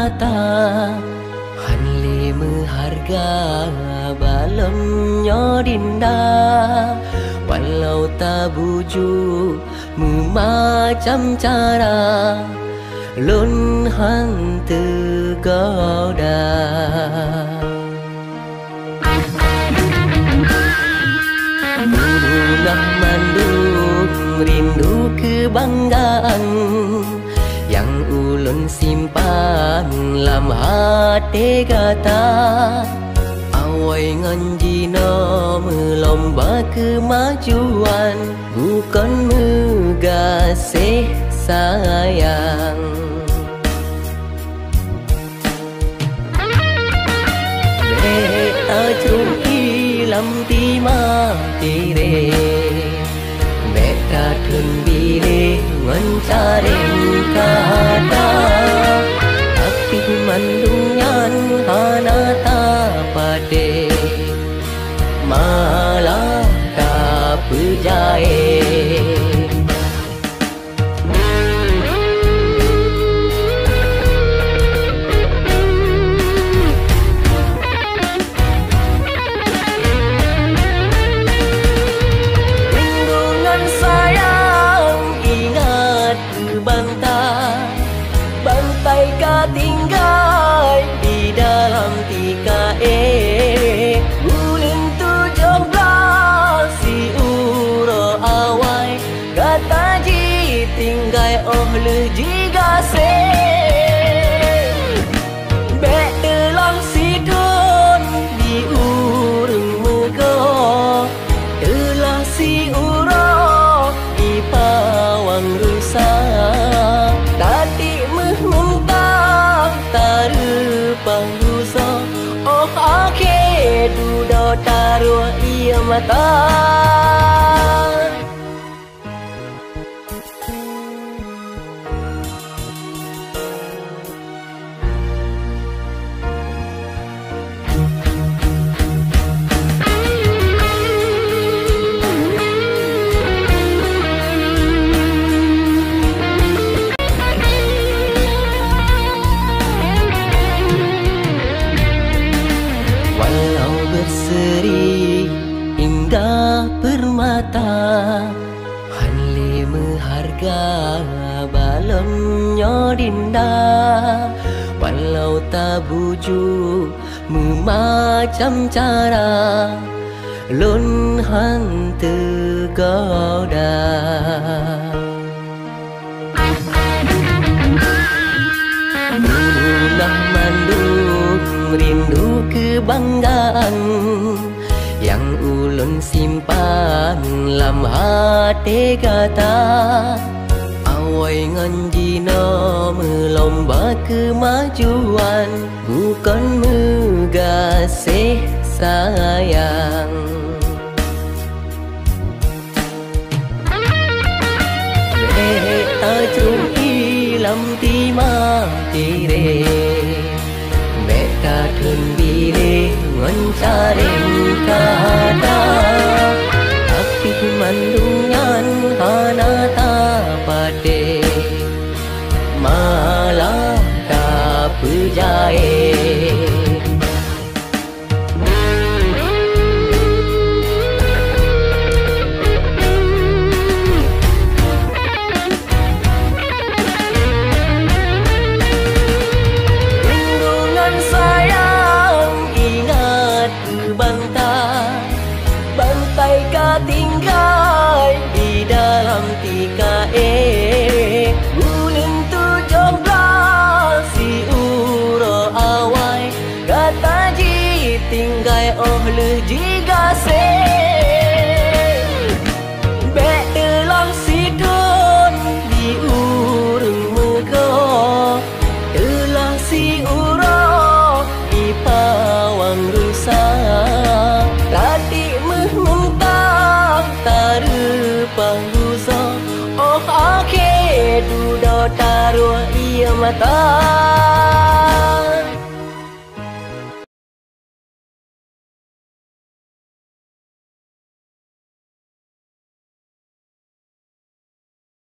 permata hanle harga balam nyodinda walau tak bujuk macam cara lun hantu goda Munah mandung rindu kebanggaan yang ulun simpan lam hati kata awai nganjina melomba kemajuan bukan megasih sayang Beta cumi lam tima tire Beta tun bile ngancaring kata tapi mandungan hanata pade malah tak perjaya tinggal di dalam tika bulan 17 si uro awai kata ji tinggal le jiga se bek telah si don di urung mego telah si uro di pawang rusak tadi Panggusa oh ake dudo taruh ia mata berseri indah permata hanle harga balam nyodinda walau tak bujuk macam cara lun hantu goda Munah mandung rindu kebanggaan yang ulun simpan lam hati kata awai nganjina melomba kemajuan bukan megasih sayang Beta cumi lam tima tire Beta tun bile ngancaring kata tapi mandungan hanata pade malah tak perjaya tinggal di dalam tika bulan 17 si uro awai kata ji tinggal le jiga se bek telah si don di urung mego telah si uro di pawang rusak tadi Panggusa oh ake dudo taruh ia mata